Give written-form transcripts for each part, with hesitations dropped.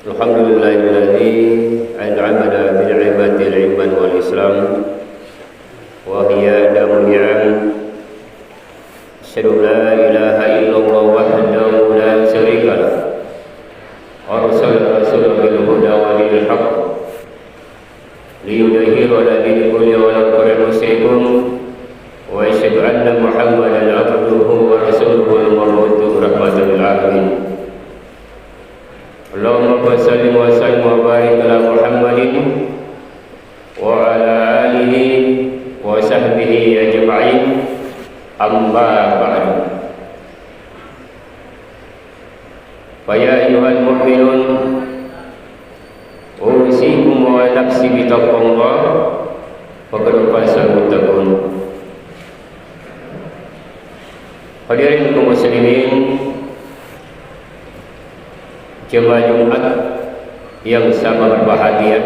Alhamdulillahilladzi an'amana bi ni'matil iman wal islam wa hiya damu ni'am. Asyhadu la ilaha illallah wahdahu la syarika lah. Arsala rasulahu bil huda wa dinil haqq liyudhhirahu 'ala dini kullihi wa law karihal musyrikun. Wa asyhadu anna Muhammadan 'abduhu wa rasuluhu al-mab'uts rahmatan lil 'alamin. Allahumma salli wa sallim wa barik ala Muhammadin wa ala alihi wa sahbihi ajma'in. Amma ba'du. Fa ya ayyuhal mu'minun usikum wa nafsi bi taqwallah faqad fasal muttaqun. Hadirin kaum muslimin, jemaah Jumat yang sama berbahagia,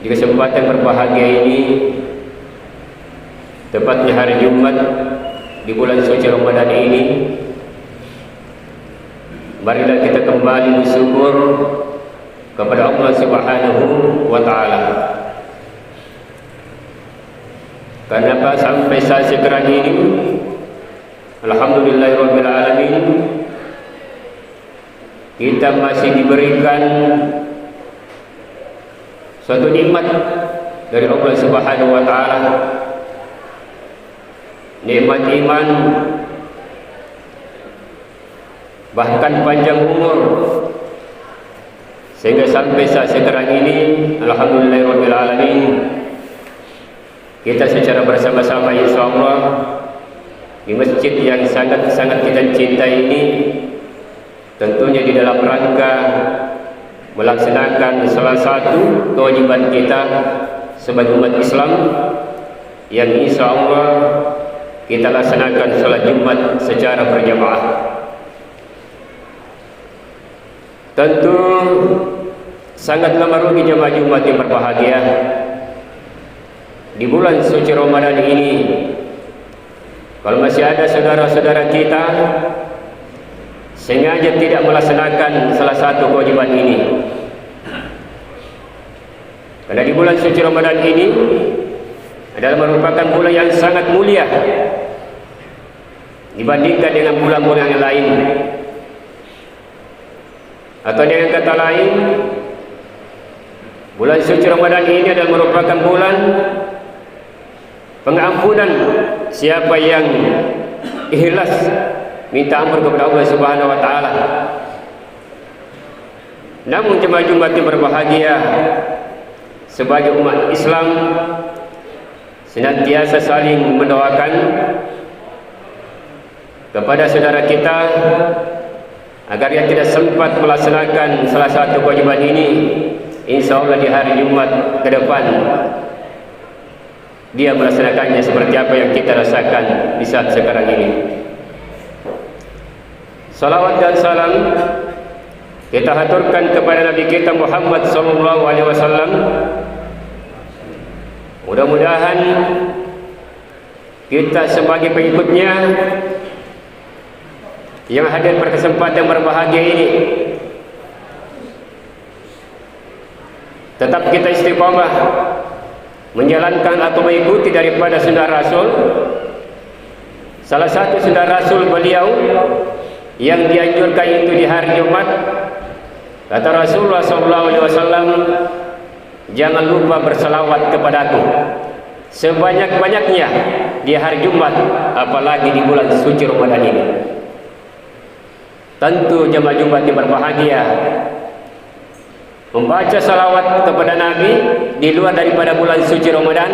di kesempatan berbahagia ini, tepatnya hari Jumat di bulan suci Ramadan ini, marilah kita kembali bersyukur kepada Allah Subhanahu wa Ta'ala. Kenapa sampai saat sekarang ini Alhamdulillahirabbil alamin kita masih diberikan suatu nikmat dari Allah Subhanahu wa Ta'ala, nikmat iman, bahkan panjang umur, sehingga sampai saat sekarang ini Alhamdulillahirabbil alamin kita secara bersama-sama insyaallah di masjid yang sangat-sangat kita cintai ini, tentunya di dalam rangka melaksanakan salah satu kewajiban kita sebagai umat Islam, yang insya Allah kita laksanakan salat Jumat secara berjamaah. Tentu sangatlah merugi jemaah Jumat yang berbahagia di bulan suci Ramadan ini kalau masih ada saudara-saudara kita sengaja tidak melaksanakan salah satu kewajiban ini. Karena di bulan suci Ramadan ini adalah merupakan bulan yang sangat mulia dibandingkan dengan bulan-bulan yang lain. Atau dengan kata lain, bulan suci Ramadan ini adalah merupakan bulan pengampunan siapa yang ikhlas minta ampun kepada Allah Subhanahu wa Ta'ala. Namun jemaah Jumat yang berbahagia, sebagai umat Islam senantiasa saling mendoakan kepada saudara kita agar dia tidak sempat melaksanakan salah satu kewajiban ini. Insya Allah di hari Jumat ke depan dia melaksanakannya seperti apa yang kita rasakan di saat sekarang ini. Salawat dan salam kita haturkan kepada Nabi kita Muhammad SAW. Mudah-mudahan kita sebagai pengikutnya yang hadir berkesempatan berbahagia ini tetap kita istiqamah menjalankan atau mengikuti daripada sunnah Rasul. Salah satu sunnah Rasul beliau yang dianjurkan itu di hari Jumat, kata Rasulullah SAW, jangan lupa berselawat kepadaku sebanyak-banyaknya di hari Jumat, apalagi di bulan suci Ramadan ini. Tentu jemaah Jumat yang berbahagia, membaca salawat kepada Nabi di luar daripada bulan suci Ramadan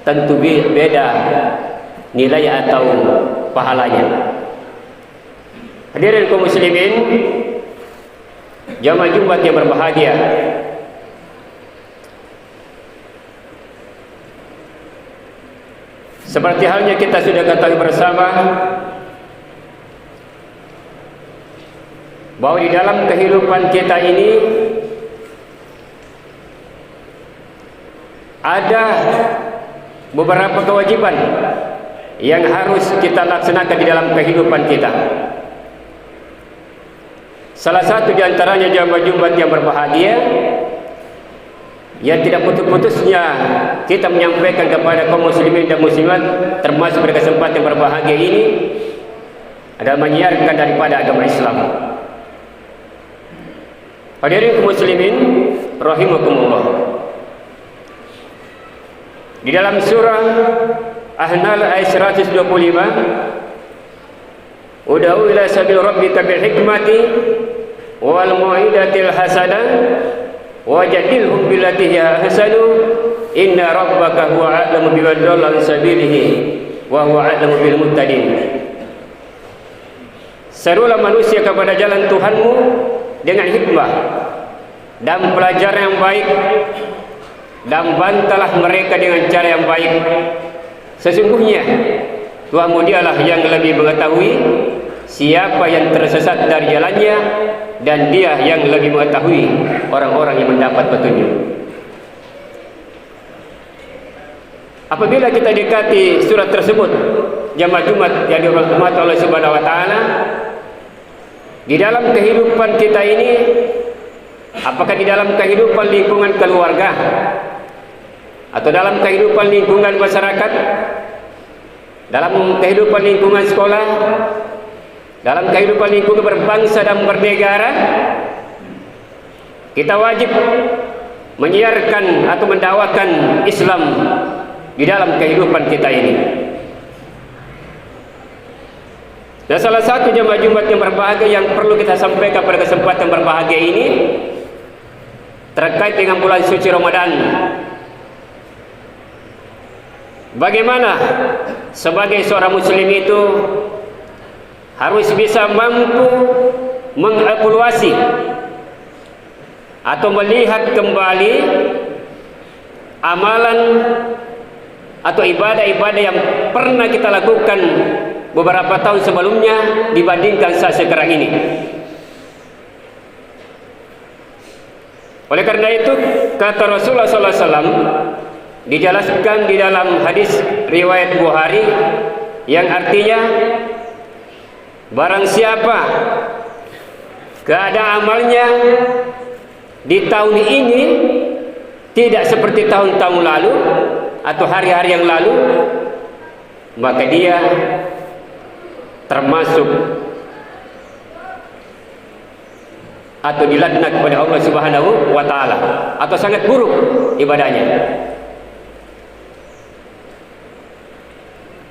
tentu beda nilai atau pahalanya. Hadirin kaum muslimin, jemaah Jumat yang berbahagia, seperti halnya kita sudah ketahui bersama, bahwa di dalam kehidupan kita ini ada beberapa kewajiban yang harus kita laksanakan di dalam kehidupan kita. Salah satu di antaranya jamaah Jumat yang berbahagia, yang tidak putus-putusnya kita menyampaikan kepada kaum muslimin dan muslimat, termasuk pada kesempatan berbahagia ini, adalah menyiarkan daripada agama Islam. Hadirin kaum muslimin rahimakumullah, di dalam surah An-Nahl ayat 125, ud'u ila sabil rabbika bil hikmati wal mau'izatil hasanah wajadilhum billati hiya ahsanu inna rabbaka huwa a'lamu biman dhalla an sabilihi wa huwa a'lamu bil muhtadin. Serulah manusia kepada jalan Tuhanmu dengan hikmah dan pelajaran yang baik, dan bantalah mereka dengan cara yang baik. Sesungguhnya Tuhanmu dialah yang lebih mengetahui siapa yang tersesat dari jalannya, dan dia yang lebih mengetahui orang-orang yang mendapat petunjuk. Apabila kita dekati surat tersebut, jamaah Jumat yang dirahmati Allah Subhanahu wa taala, di dalam kehidupan kita ini, apakah di dalam kehidupan lingkungan keluarga atau dalam kehidupan lingkungan masyarakat, dalam kehidupan lingkungan sekolah, dalam kehidupan lingkungan berbangsa dan bernegara, kita wajib menyiarkan atau mendakwakan Islam di dalam kehidupan kita ini. Dan salah satu jamaah Jumat yang berbahagia yang perlu kita sampaikan pada kesempatan berbahagia ini terkait dengan bulan suci Ramadan. Bagaimana sebagai seorang muslim itu harus bisa mampu mengevaluasi atau melihat kembali amalan atau ibadah-ibadah yang pernah kita lakukan beberapa tahun sebelumnya dibandingkan saat sekarang ini. Oleh karena itu, kata Rasulullah SAW dijelaskan di dalam hadis riwayat Bukhari yang artinya, barang siapa keadaan amalnya di tahun ini tidak seperti tahun-tahun lalu atau hari-hari yang lalu, maka dia termasuk atau dilaknat kepada Allah Subhanahu wa taala, atau sangat buruk ibadahnya.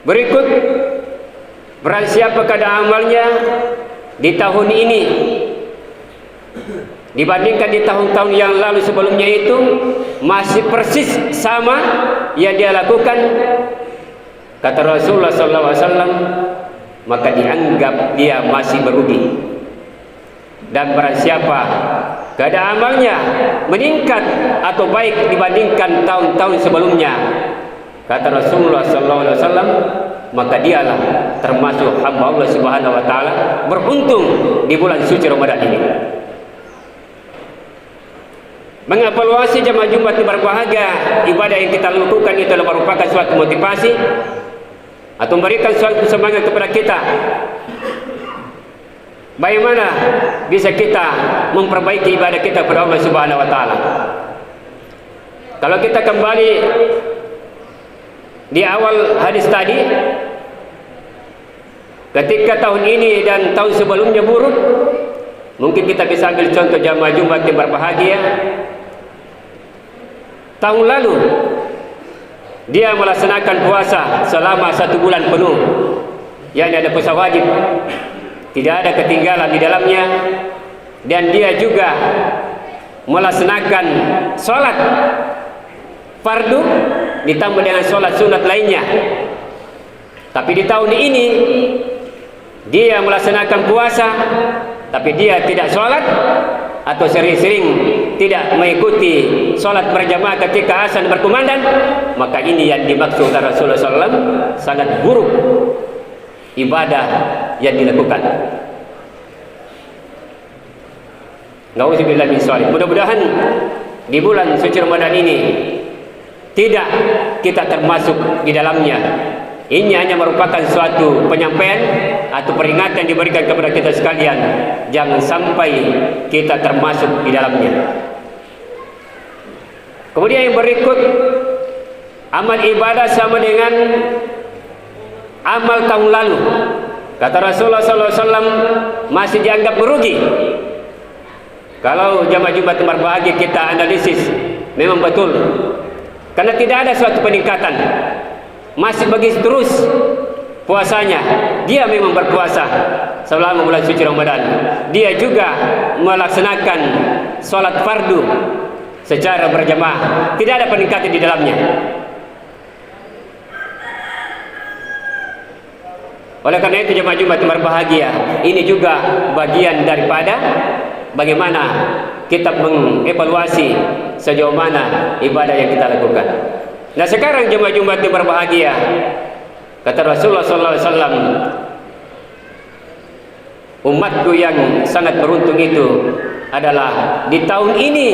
Berikut, barang siapa keadaan amalnya di tahun ini dibandingkan di tahun-tahun yang lalu sebelumnya itu masih persis sama yang dia lakukan, kata Rasulullah SAW, maka dianggap dia masih merugi. Dan barang siapa keadaan amalnya meningkat atau baik dibandingkan tahun-tahun sebelumnya, kata Rasulullah SAW, maka dialah termasuk hamba Allah Subhanahu wa taala beruntung di bulan suci Ramadan ini. Mengevaluasi jamaah Jumat yang berbahagia, ibadah yang kita lakukan itu adalah merupakan suatu motivasi atau memberikan suatu semangat kepada kita. Bagaimana bisa kita memperbaiki ibadah kita kepada Allah Subhanahu wa taala? Kalau kita kembali di awal hadis tadi, ketika tahun ini dan tahun sebelumnya buruk, mungkin kita bisa ambil contoh jamaah Jumat yang berbahagia. Tahun lalu dia melaksanakan puasa selama 1 bulan penuh, yang ada puasa wajib, tidak ada ketinggalan di dalamnya, dan dia juga melaksanakan sholat fardu ditambah dengan sholat sunat lainnya. Tapi di tahun ini dia melaksanakan puasa, tapi dia tidak sholat atau sering-sering tidak mengikuti sholat berjamaah ketika azan berkumandang, maka ini yang dimaksud Rasulullah SAW, sangat buruk ibadah yang dilakukan. Nauzubillah min dzalik. Mudah-mudahan di bulan suci Ramadan ini tidak kita termasuk di dalamnya. Ini hanya merupakan suatu penyampaian atau peringatan yang diberikan kepada kita sekalian. Jangan sampai kita termasuk di dalamnya. Kemudian yang berikut, amal ibadah sama dengan amal tahun lalu. Kata Rasulullah SAW, masih dianggap merugi. Kalau jamaah Jumat yang berbahagia kita analisis, memang betul. Karena tidak ada suatu peningkatan. Masih bagi terus puasanya. Dia memang berpuasa selama bulan suci Ramadan. Dia juga melaksanakan sholat fardu secara berjamaah. Tidak ada peningkatan di dalamnya. Oleh karena itu jemaah Jumat yang berbahagia, ini juga bagian daripada bagaimana kita mengevaluasi sejauh mana ibadah yang kita lakukan. Nah sekarang jemaah Jumat yang berbahagia, kata Rasulullah SAW, umatku yang sangat beruntung itu adalah di tahun ini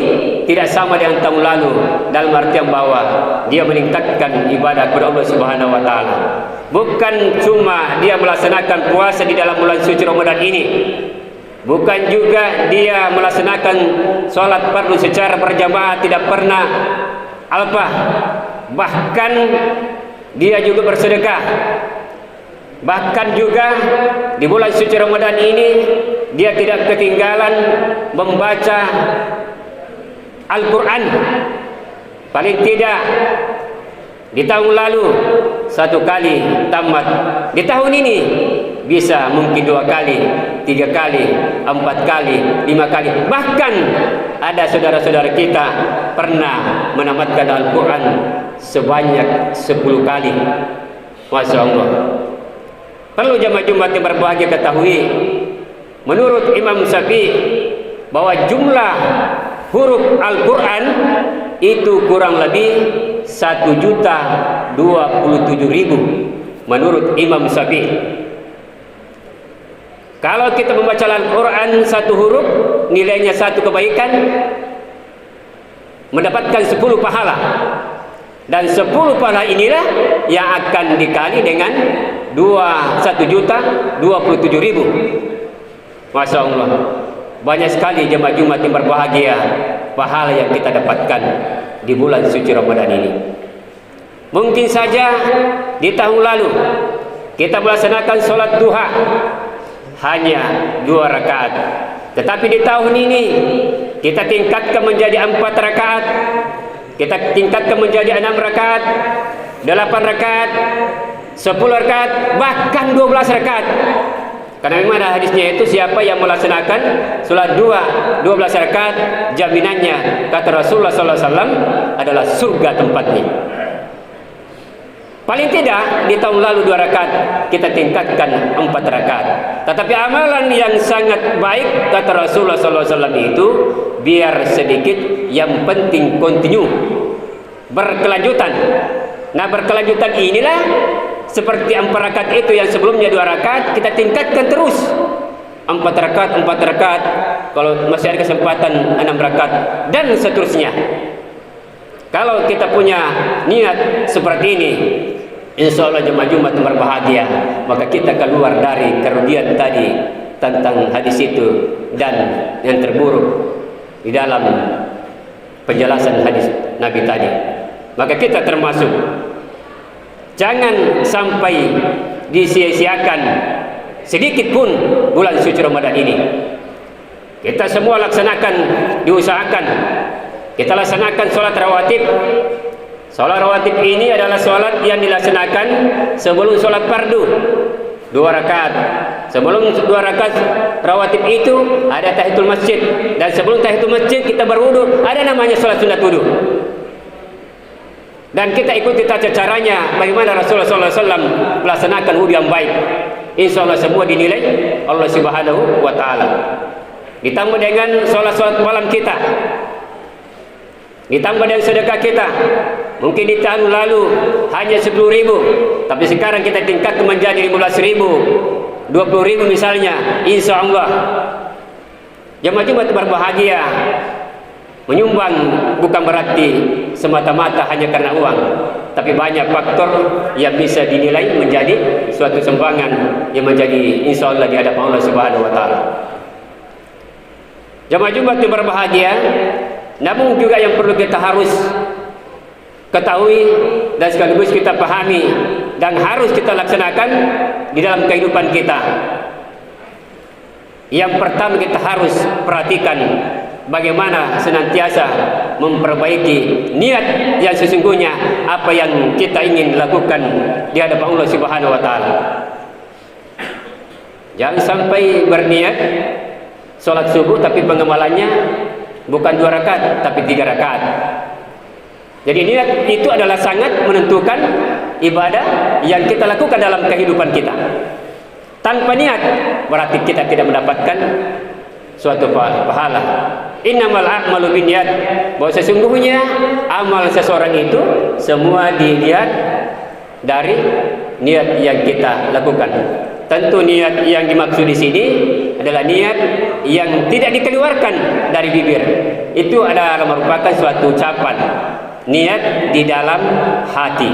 tidak sama dengan tahun lalu, dalam artian bahwa dia meningkatkan ibadah kepada Allah Subhanahu wa taala. Bukan cuma dia melaksanakan puasa di dalam bulan suci Ramadan ini, bukan juga dia melaksanakan sholat fardu secara berjamaah tidak pernah alpa, bahkan dia juga bersedekah. Bahkan juga di bulan suci Ramadan ini dia tidak ketinggalan membaca Al-Quran. Paling tidak di tahun lalu 1 kali tamat, di tahun ini bisa mungkin 2 kali, 3 kali, 4 kali, 5 kali. Bahkan ada saudara-saudara kita pernah menamatkan Al-Quran sebanyak 10 kali. Masya Allah. Perlu jamaah Jumat yang berbahagia ketahui, menurut Imam Syafi'i, bahwa jumlah huruf Al-Quran itu kurang lebih 1.027.000 menurut Imam Syafi'i. Kalau kita membaca Al-Quran 1 huruf, nilainya 1 kebaikan, mendapatkan 10 pahala. Dan 10 pahala inilah yang akan dikali dengan 1.027.000. Masya Allah. Banyak sekali jemaah Jumat yang berbahagia pahala yang kita dapatkan di bulan suci Ramadan ini. Mungkin saja di tahun lalu kita melaksanakan sholat duha hanya 2 rakaat, tetapi di tahun ini kita tingkatkan menjadi 4 rakaat, kita tingkatkan menjadi 6 rakaat, 8 rakaat, 10 rakaat, bahkan 12 rakaat. Karena memang ada hadisnya itu, siapa yang melaksanakan sholat 12 rakaat, jaminannya kata Rasulullah SAW adalah surga tempatnya. Paling tidak di tahun lalu 2 rakaat, kita tingkatkan 4 rakaat. Tetapi amalan yang sangat baik kata Rasulullah SAW itu biar sedikit, yang penting kontinu, berkelanjutan. Nah berkelanjutan inilah seperti 4 rakaat itu yang sebelumnya 2 rakaat, kita tingkatkan terus 4 rakaat, 4 rakaat, kalau masih ada kesempatan 6 rakaat, dan seterusnya. Kalau kita punya niat seperti ini, insya Allah jemaah Jumat berbahagia, maka kita keluar dari kerugian tadi tentang hadis itu dan yang terburuk di dalam penjelasan hadis Nabi tadi. Maka kita termasuk, jangan sampai disia-siakan sedikit pun bulan suci Ramadan ini. Kita semua laksanakan, diusahakan kita laksanakan sholat rawatib. Sholat rawatib ini adalah sholat yang dilaksanakan sebelum sholat fardu 2 rakaat. Sebelum 2 rakaat rawatib itu ada tahiyatul masjid, dan sebelum tahiyatul masjid kita berwudu, ada namanya sholat sunat wudu. Dan kita ikuti tata caranya bagaimana Rasulullah SAW melaksanakan wudu yang baik. Insya Allah semua dinilai Allah Subhanahu wa ta'ala. Ditambah dengan sholat-sholat malam kita, ditambah dengan sedekah kita. Mungkin di tahun lalu hanya 10.000, tapi sekarang kita tingkatkan menjadi 15.000, 20.000 misalnya. Insya Allah Jamaah Jumat berbahagia menyumbang bukan berarti semata-mata hanya karena uang, tapi banyak faktor yang bisa dinilai menjadi suatu sumbangan yang menjadi insya Allah di hadapan Allah Subhanahu wa Ta'ala. Jamaah Jumat yang berbahagia, namun juga yang perlu kita harus ketahui dan sekaligus kita pahami dan harus kita laksanakan di dalam kehidupan kita. Yang pertama, kita harus perhatikan bagaimana senantiasa memperbaiki niat yang sesungguhnya apa yang kita ingin lakukan di hadapan Allah Subhanahu wa Ta'ala. Jangan sampai berniat sholat subuh tapi pengamalannya bukan 2 rakaat tapi 3 rakaat. Jadi niat itu adalah sangat menentukan ibadah yang kita lakukan dalam kehidupan kita. Tanpa niat berarti kita tidak mendapatkan suatu pahala. Innamal a'malu binniyat, bahwa sesungguhnya amal seseorang itu semua dilihat dari niat yang kita lakukan. Tentu niat yang dimaksud di sini adalah niat yang tidak dikeluarkan dari bibir. Itu adalah merupakan suatu ucapan. Niat di dalam hati.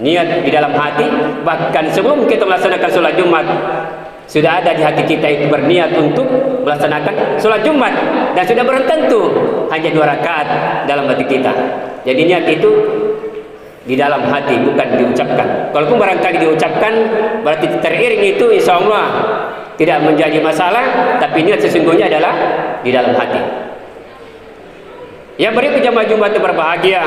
Niat di dalam hati, bahkan sebelum kita melaksanakan sholat Jumat sudah ada di hati kita itu berniat untuk melaksanakan sholat Jumat, dan sudah bertentu hanya 2 rakaat dalam hati kita. Jadi niat itu di dalam hati, bukan diucapkan. Kalaupun barangkali diucapkan berarti teriring, itu insya Allah tidak menjadi masalah, tapi niat sesungguhnya adalah di dalam hati. Yang berikut jamaah Jumat yang berbahagia,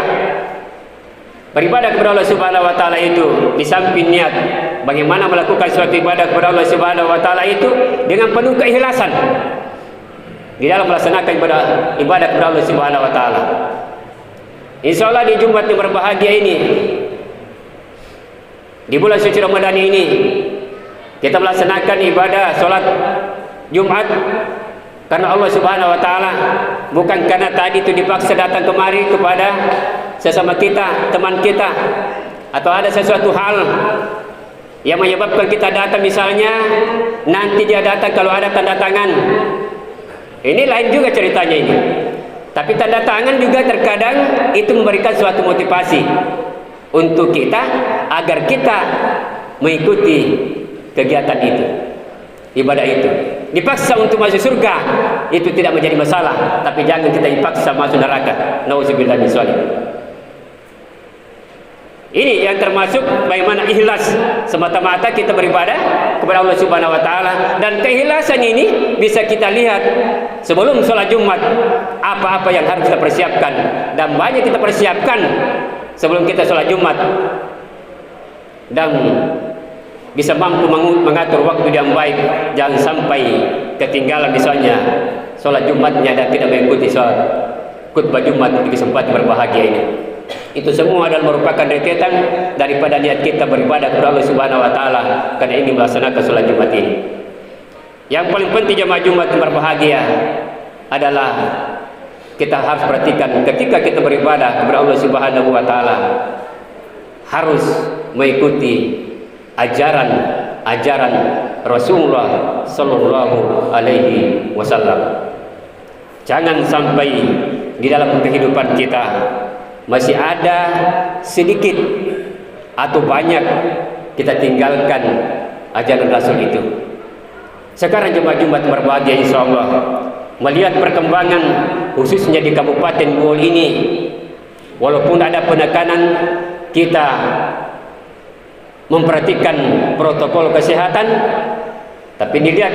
beribadah kepada Allah Subhanahu wa Ta'ala itu di samping niat bagaimana melakukan suatu ibadah kepada Allah Subhanahu wa Ta'ala itu dengan penuh keikhlasan di dalam melaksanakan ibadah kepada Allah Subhanahu wa Ta'ala. Insya Allah di Jumat yang berbahagia ini, di bulan suci Ramadan ini, kita melaksanakan ibadah sholat Jumat karena Allah Subhanahu wa Ta'ala, bukan karena tadi itu dipaksa datang kemari kepada sesama kita, teman kita, atau ada sesuatu hal yang menyebabkan kita datang, misalnya nanti dia datang kalau ada tanda tangan. Ini lain juga ceritanya ini. Tapi tanda tangan juga terkadang itu memberikan suatu motivasi untuk kita agar kita mengikuti kegiatan itu, ibadah itu. Dipaksa untuk masuk surga itu tidak menjadi masalah, tapi jangan kita dipaksa masuk neraka. Nauzubillah min dzalik. Ini yang termasuk bagaimana ikhlas, semata-mata kita beribadah kepada Allah Subhanahu wa Ta'ala. Dan keikhlasan ini bisa kita lihat sebelum sholat Jumat, apa-apa yang harus kita persiapkan, dan banyak kita persiapkan sebelum kita sholat Jumat, dan bisa mampu mengatur waktu yang baik. Jangan sampai ketinggalan misalnya sholat Jumatnya dan tidak mengikuti sholat khutbah Jumat di kesempatan berbahagia ini. Itu semua adalah merupakan rentetan daripada niat kita beribadah kepada Allah Subhanahu wa Ta'ala karena ini melaksanakan sholat Jumat ini. Yang paling penting jemaah Jumat yang berbahagia adalah kita harus perhatikan ketika kita beribadah kepada Allah Subhanahu wa Ta'ala, harus mengikuti ajaran Rasulullah Sallallahu Alaihi Wasallam. Jangan sampai di dalam kehidupan kita masih ada sedikit atau banyak kita tinggalkan ajaran Rasul itu. Sekarang jemaah Jumat berbahagia, insya Allah melihat perkembangan khususnya di Kabupaten Bohol ini, walaupun ada penekanan kita memperhatikan protokol kesehatan, tapi dilihat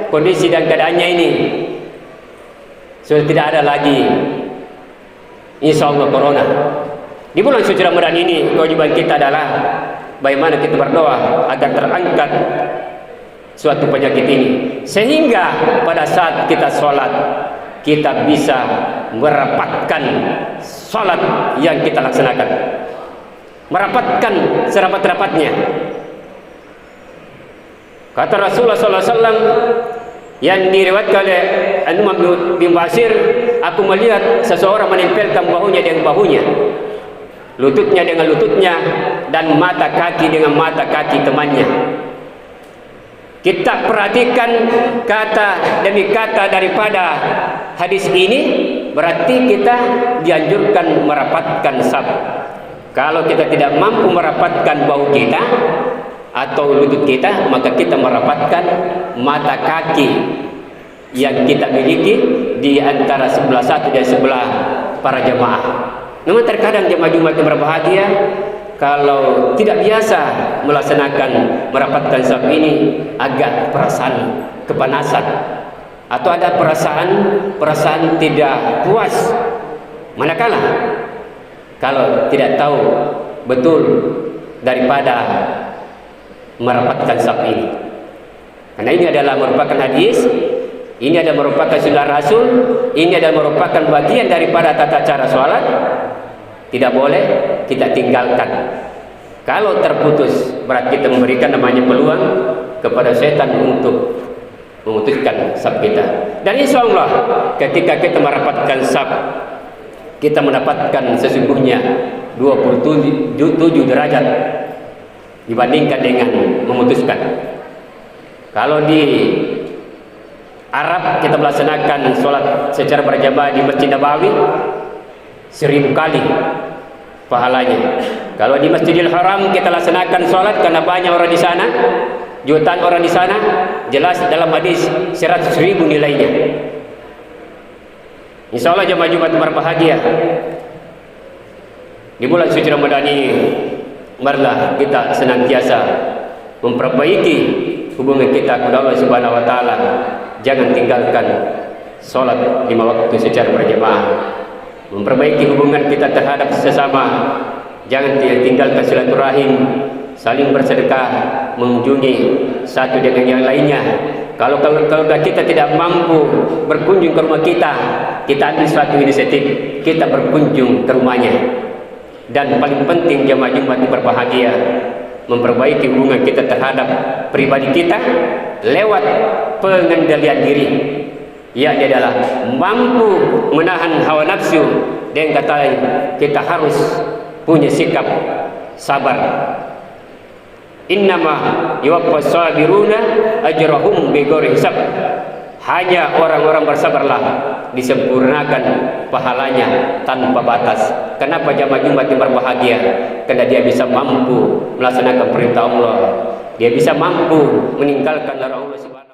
kondisi dan keadaannya ini sudah tidak ada lagi insya Allah corona. Di bulan suci Ramadan ini kewajiban kita adalah bagaimana kita berdoa agar terangkat suatu penyakit ini, sehingga pada saat kita sholat kita bisa merapatkan sholat yang kita laksanakan, merapatkan serapat-rapatnya. Kata Rasulullah SAW yang diriwayatkan oleh An-Nu'man bin Bashir, aku melihat seseorang menempelkan bahunya dengan bahunya, lututnya dengan lututnya, dan mata kaki dengan mata kaki temannya. kita perhatikan kata demi kata daripada hadis ini, berarti kita dianjurkan merapatkan saf. Kalau kita tidak mampu merapatkan bahu kita atau lutut kita, maka kita merapatkan mata kaki yang kita miliki di antara sebelah satu dan sebelah para jemaah. Namun terkadang jemaah Jumat yang berbahagia, kalau tidak biasa melaksanakan merapatkan saf ini, agak perasaan kepanasan atau ada perasaan tidak puas. Manakala kalau tidak tahu betul daripada merapatkan saf ini. Karena ini adalah merupakan hadis, ini adalah merupakan sunnah Rasul, ini adalah merupakan bagian daripada tata cara sholat. Tidak boleh kita tinggalkan. Kalau terputus, berarti kita memberikan namanya peluang kepada setan untuk memutuskan saf kita. Dan insya Allah ketika kita merapatkan saf, kita mendapatkan sesungguhnya 27 derajat dibandingkan dengan memutuskan. Kalau di Arab kita melaksanakan sholat secara berjamaah di Masjid Nabawi 1000 kali pahalanya. Kalau di Masjidil Haram kita laksanakan sholat karena banyak orang di sana, jutaan orang di sana, jelas dalam hadis 100.000 nilainya. Insya Allah jemaah Jumat berbahagia di bulan suci Ramadan ini, marilah kita senantiasa memperbaiki hubungan kita kepada Allah Subhanahu wa taala. Jangan tinggalkan sholat 5 waktu secara berjamaah. Memperbaiki hubungan kita terhadap sesama. Jangan tinggalkan silaturahim, saling bersedekah, mengunjungi satu dengan yang lainnya. Kalau kita tidak mampu berkunjung ke rumah kita ambil suatu inisiatif, kita berkunjung ke rumahnya. Dan paling penting jemaah Jumat berbahagia, memperbaiki hubungan kita terhadap pribadi kita lewat pengendalian diri. Ia adalah mampu menahan hawa nafsu, dan kata lain kita harus punya sikap sabar. Innama yuwaffas sabiruna ajrahum bighairi hisab. Hanya orang-orang bersabarlah disempurnakan pahalanya tanpa batas. Kenapa jamaah Jumat yang berbahagia? Karena dia bisa mampu melaksanakan perintah Allah, dia bisa mampu meninggalkan larangan Allah Subhanahu